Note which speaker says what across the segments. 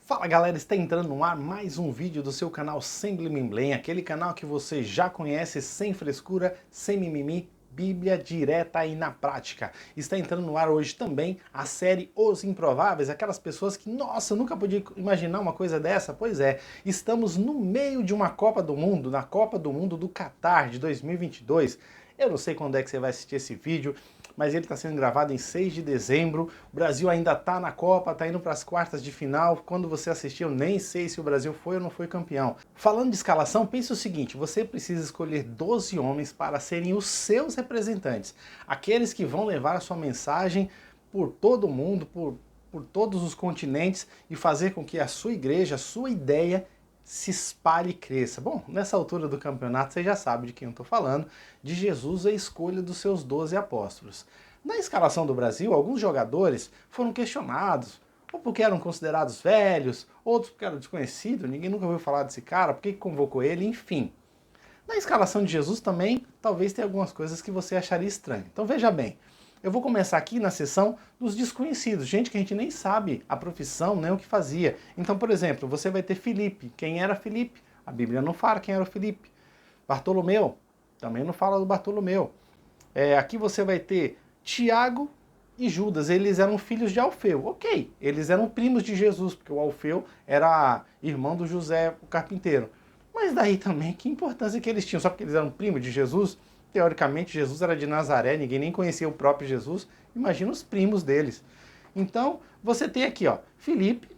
Speaker 1: Fala galera, está entrando no ar mais um vídeo do seu canal Sem Blim, aquele canal que você já conhece, sem frescura, sem mimimi, Bíblia direta e na prática. Está entrando no ar hoje também a série Os Improváveis, aquelas pessoas que, nossa, eu nunca podia imaginar uma coisa dessa. Pois é, estamos no meio de uma Copa do Mundo, na Copa do Mundo do Catar de 2022. Eu não sei quando é que você vai assistir esse vídeo, mas ele está sendo gravado em 6 de dezembro. O Brasil ainda está na Copa, está indo para as quartas de final. Quando você assistiu, eu nem sei se o Brasil foi ou não foi campeão. Falando de escalação, pense o seguinte: você precisa escolher 12 homens para serem os seus representantes. Aqueles que vão levar a sua mensagem por todo o mundo, por todos os continentes e fazer com que a sua igreja, a sua ideia se espalhe e cresça. Bom, nessa altura do campeonato você já sabe de quem eu estou falando, de Jesus, a escolha dos seus 12 apóstolos. Na escalação do Brasil, alguns jogadores foram questionados, ou porque eram considerados velhos, outros porque eram desconhecidos, ninguém nunca ouviu falar desse cara, por que convocou ele, enfim. Na escalação de Jesus também, talvez tenha algumas coisas que você acharia estranho. Então veja bem, eu vou começar aqui na seção dos desconhecidos, gente que a gente nem sabe a profissão, nem o que fazia. Então, por exemplo, você vai ter Filipe. Quem era Filipe? A Bíblia não fala quem era o Filipe. Bartolomeu, também não fala do Bartolomeu. Aqui você vai ter Tiago e Judas, eles eram filhos de Alfeu. Ok, eles eram primos de Jesus, porque o Alfeu era irmão do José, o carpinteiro. Mas daí também, que importância que eles tinham? Só porque eles eram primos de Jesus? Teoricamente, Jesus era de Nazaré, ninguém nem conhecia o próprio Jesus. Imagina os primos deles. Então, você tem aqui, ó, Filipe,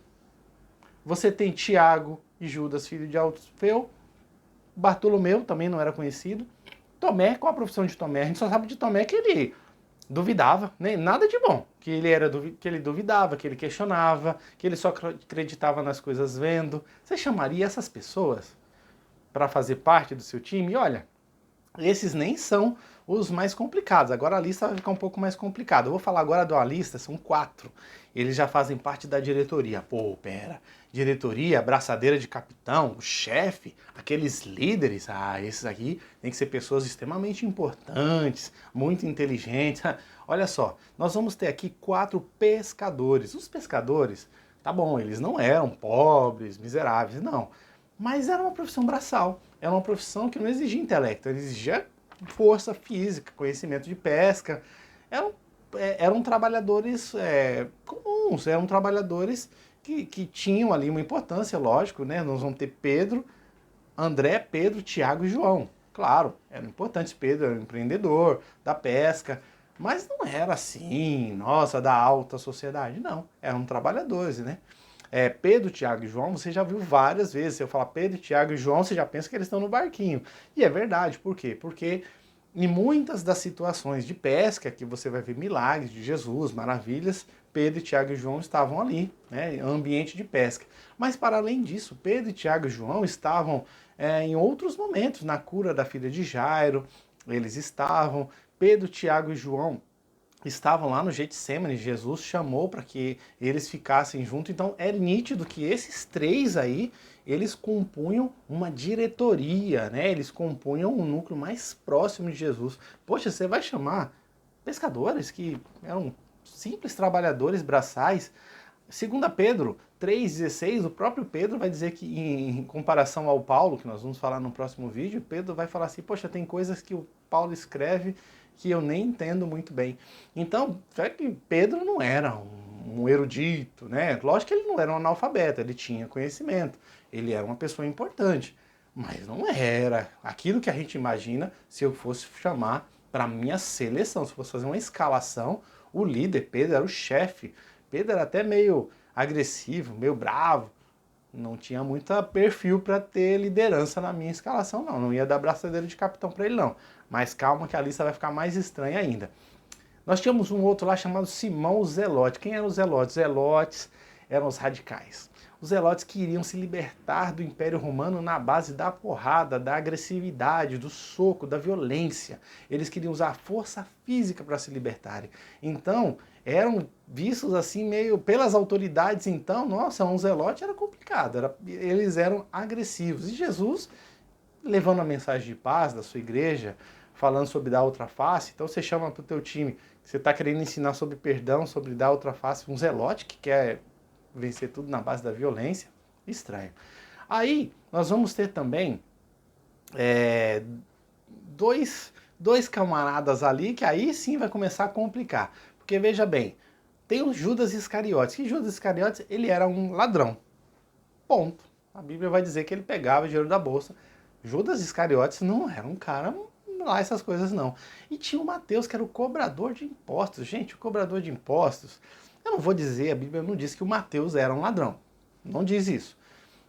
Speaker 1: você tem Tiago e Judas, filho de Alfeu. Bartolomeu também não era conhecido. Tomé, qual a profissão de Tomé? A gente só sabe de Tomé que ele duvidava, né? Nada de bom. Que ele duvidava, que ele questionava, que ele só acreditava nas coisas vendo. Você chamaria essas pessoas para fazer parte do seu time? E olha, esses nem são os mais complicados. Agora a lista vai ficar um pouco mais complicada. Eu vou falar agora de uma lista, são 4. Eles já fazem parte da diretoria. Pô, pera. Diretoria, braçadeira de capitão, o chefe, aqueles líderes. Ah, esses aqui tem que ser pessoas extremamente importantes, muito inteligentes. Olha só, nós vamos ter aqui 4 pescadores. Os pescadores, tá bom, eles não eram pobres, miseráveis, não. Mas era uma profissão braçal. Era uma profissão que não exigia intelecto, exigia força física, conhecimento de pesca. Eram trabalhadores comuns, eram trabalhadores que tinham ali uma importância, lógico, né? Nós vamos ter Pedro, André, Pedro, Tiago e João. Claro, eram importantes. Pedro era um empreendedor da pesca, mas não era assim, nossa, da alta sociedade, não. Eram trabalhadores, né? Pedro, Tiago e João, você já viu várias vezes. Se eu falar Pedro, Tiago e João, você já pensa que eles estão no barquinho. E é verdade, por quê? Porque em muitas das situações de pesca, que você vai ver milagres de Jesus, maravilhas, Pedro, Tiago e João estavam ali, né, ambiente de pesca. Mas para além disso, Pedro, Tiago e João estavam em outros momentos, na cura da filha de Jairo, eles estavam. Pedro, Tiago e João estavam lá no Getsemane, Jesus chamou para que eles ficassem juntos, então é nítido que esses 3 aí, eles compunham uma diretoria, né? Eles compunham um núcleo mais próximo de Jesus. Poxa, você vai chamar pescadores que eram simples trabalhadores braçais? Segundo Pedro 3,16, o próprio Pedro vai dizer que, em comparação ao Paulo, que nós vamos falar no próximo vídeo, Pedro vai falar assim, poxa, tem coisas que o Paulo escreve que eu nem entendo muito bem. Então, é que Pedro não era um erudito, né? Lógico que ele não era um analfabeto, ele tinha conhecimento, ele era uma pessoa importante, mas não era aquilo que a gente imagina se eu fosse chamar para minha seleção, se eu fosse fazer uma escalação, o líder, Pedro, era o chefe. Pedro era até meio agressivo, meio bravo, não tinha muito perfil para ter liderança na minha escalação, não. Não ia dar braçadeira de capitão para ele, não. Mas calma que a lista vai ficar mais estranha ainda. Nós tínhamos um outro lá chamado Simão o Zelote. Quem eram os Zelotes? Zelotes eram os radicais. Os Zelotes queriam se libertar do Império Romano na base da porrada, da agressividade, do soco, da violência. Eles queriam usar a força física para se libertarem. Então, eram vistos assim meio pelas autoridades, então, nossa, um zelote era complicado, eles eram agressivos. E Jesus, levando a mensagem de paz da sua igreja, falando sobre dar outra face, então você chama para o teu time, você está querendo ensinar sobre perdão, sobre dar outra face, um zelote que quer vencer tudo na base da violência. Estranho. Aí nós vamos ter também dois camaradas ali que aí sim vai começar a complicar. Porque veja bem, tem o Judas Iscariotes, que Judas Iscariotes ele era um ladrão. Ponto. A Bíblia vai dizer que ele pegava dinheiro da bolsa. Judas Iscariotes não era um cara lá essas coisas não. E tinha o Mateus, que era o cobrador de impostos. Gente, o cobrador de impostos, eu não vou dizer, a Bíblia não diz que o Mateus era um ladrão. Não diz isso.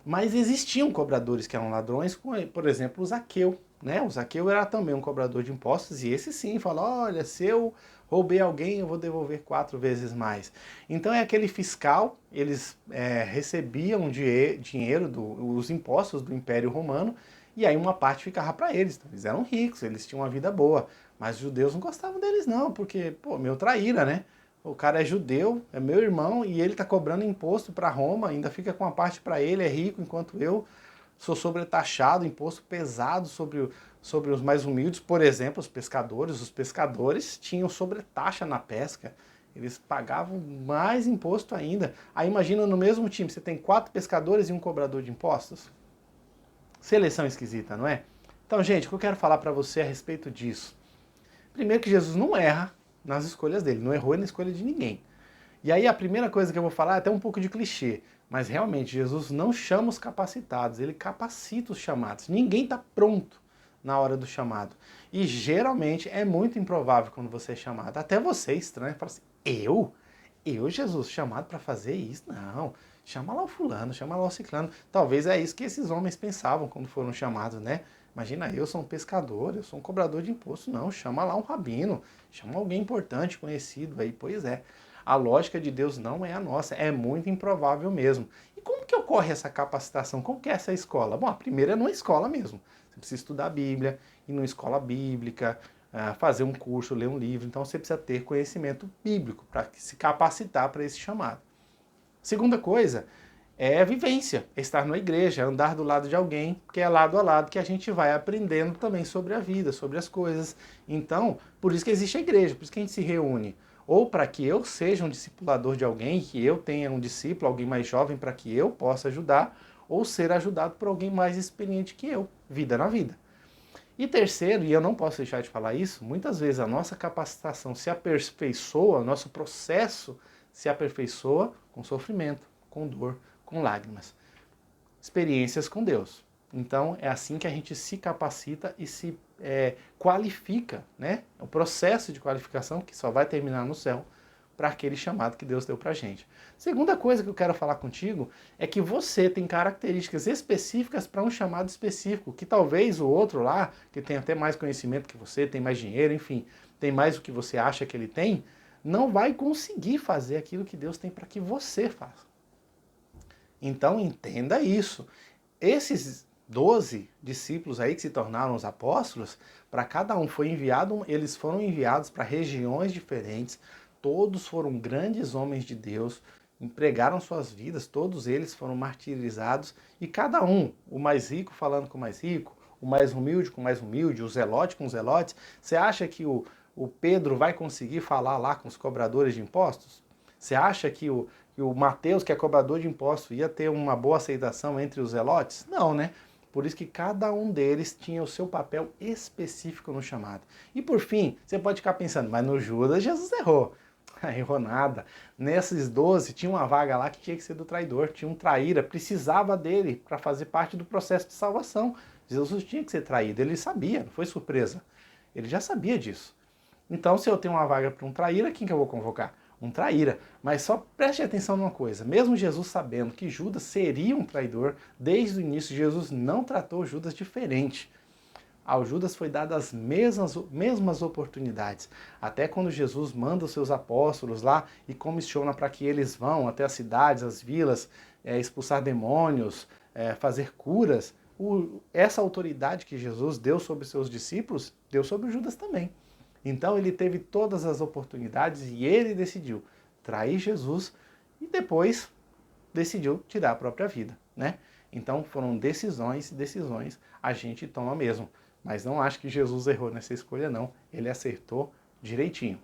Speaker 1: Mas existiam cobradores que eram ladrões, por exemplo, o Zaqueu. Né? O Zaqueu era também um cobrador de impostos e esse sim fala, olha, se eu roubei alguém, eu vou devolver 4 vezes mais. Então é aquele fiscal, eles recebiam dinheiro, os impostos do Império Romano, e aí uma parte ficava para eles. Então, eles eram ricos, eles tinham uma vida boa, mas os judeus não gostavam deles não, porque, pô, meu traíra, né? O cara é judeu, é meu irmão, e ele está cobrando imposto para Roma, ainda fica com a parte para ele, é rico, enquanto eu sou sobretaxado, imposto pesado sobre os mais humildes. Por exemplo, os pescadores tinham sobretaxa na pesca, eles pagavam mais imposto ainda. Aí imagina no mesmo time, você tem 4 pescadores e um cobrador de impostos. Seleção esquisita, não é? Então, gente, o que eu quero falar para você a respeito disso? Primeiro que Jesus não erra nas escolhas dele, não errou na escolha de ninguém. E aí a primeira coisa que eu vou falar é até um pouco de clichê, mas realmente Jesus não chama os capacitados, ele capacita os chamados. Ninguém está pronto na hora do chamado. E geralmente é muito improvável quando você é chamado. Até você é estranho, fala assim, eu, Jesus, chamado para fazer isso? Não, chama lá o fulano, chama lá o ciclano. Talvez é isso que esses homens pensavam quando foram chamados, né? Imagina, eu sou um pescador, eu sou um cobrador de imposto. Não, chama lá um rabino, chama alguém importante, conhecido aí. Pois é, a lógica de Deus não é a nossa, é muito improvável mesmo. E como que ocorre essa capacitação? Como que é essa escola? Bom, a primeira é numa escola mesmo. Você precisa estudar a Bíblia, ir numa escola bíblica, fazer um curso, ler um livro. Então você precisa ter conhecimento bíblico para se capacitar para esse chamado. Segunda coisa é vivência, é estar na igreja, andar do lado de alguém, que é lado a lado que a gente vai aprendendo também sobre a vida, sobre as coisas. Então, por isso que existe a igreja, por isso que a gente se reúne. Ou para que eu seja um discipulador de alguém, que eu tenha um discípulo, alguém mais jovem, para que eu possa ajudar, ou ser ajudado por alguém mais experiente que eu, vida na vida. E terceiro, e eu não posso deixar de falar isso, muitas vezes a nossa capacitação se aperfeiçoa, o nosso processo se aperfeiçoa com sofrimento, com dor, com lágrimas. Experiências com Deus. Então é assim que a gente se capacita e se qualifica, né? É o processo de qualificação que só vai terminar no céu para aquele chamado que Deus deu para a gente. Segunda coisa que eu quero falar contigo é que você tem características específicas para um chamado específico, que talvez o outro lá, que tem até mais conhecimento que você, tem mais dinheiro, enfim, tem mais o que você acha que ele tem, não vai conseguir fazer aquilo que Deus tem para que você faça. Então entenda isso. Esses 12 discípulos aí que se tornaram os apóstolos, para cada um foi enviado, eles foram enviados para regiões diferentes, todos foram grandes homens de Deus, empregaram suas vidas, todos eles foram martirizados, e cada um, o mais rico falando com o mais rico, o mais humilde com o mais humilde, o zelote com os zelotes. Você acha que o Pedro vai conseguir falar lá com os cobradores de impostos? Você acha que o Mateus, que é cobrador de impostos, ia ter uma boa aceitação entre os zelotes? Não, né? Por isso que cada um deles tinha o seu papel específico no chamado. E por fim, você pode ficar pensando, mas no Judas Jesus errou. Errou nada. Nesses 12 tinha uma vaga lá que tinha que ser do traidor, tinha um traíra, precisava dele para fazer parte do processo de salvação. Jesus tinha que ser traído, ele sabia, não foi surpresa. Ele já sabia disso. Então, se eu tenho uma vaga para um traíra, quem que eu vou convocar? Um traíra. Mas só preste atenção numa coisa, mesmo Jesus sabendo que Judas seria um traidor, desde o início Jesus não tratou Judas diferente. Ao Judas foi dadas as mesmas oportunidades. Até quando Jesus manda os seus apóstolos lá e comissiona para que eles vão até as cidades, as vilas, expulsar demônios, fazer curas, essa autoridade que Jesus deu sobre seus discípulos, deu sobre Judas também. Então ele teve todas as oportunidades e ele decidiu trair Jesus e depois decidiu tirar a própria vida, né? Então foram decisões, a gente toma mesmo. Mas não acho que Jesus errou nessa escolha não, ele acertou direitinho.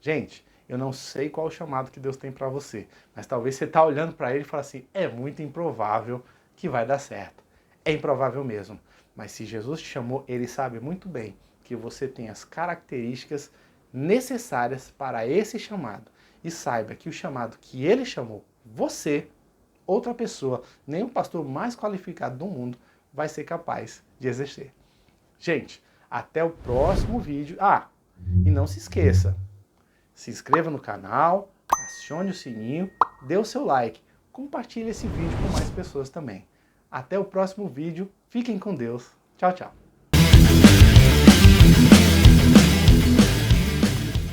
Speaker 1: Gente, Eu não sei qual o chamado que Deus tem para você, mas talvez você está olhando para ele e fala assim, é muito improvável que vai dar certo. É improvável mesmo, mas se Jesus te chamou, ele sabe muito bem que você tem as características necessárias para esse chamado. E saiba que o chamado que ele chamou você, outra pessoa, nem o pastor mais qualificado do mundo, vai ser capaz de exercer. Gente, até o próximo vídeo. E não se esqueça, se inscreva no canal, acione o sininho, dê o seu like, compartilhe esse vídeo com mais pessoas também. Até o próximo vídeo, fiquem com Deus. Tchau, tchau.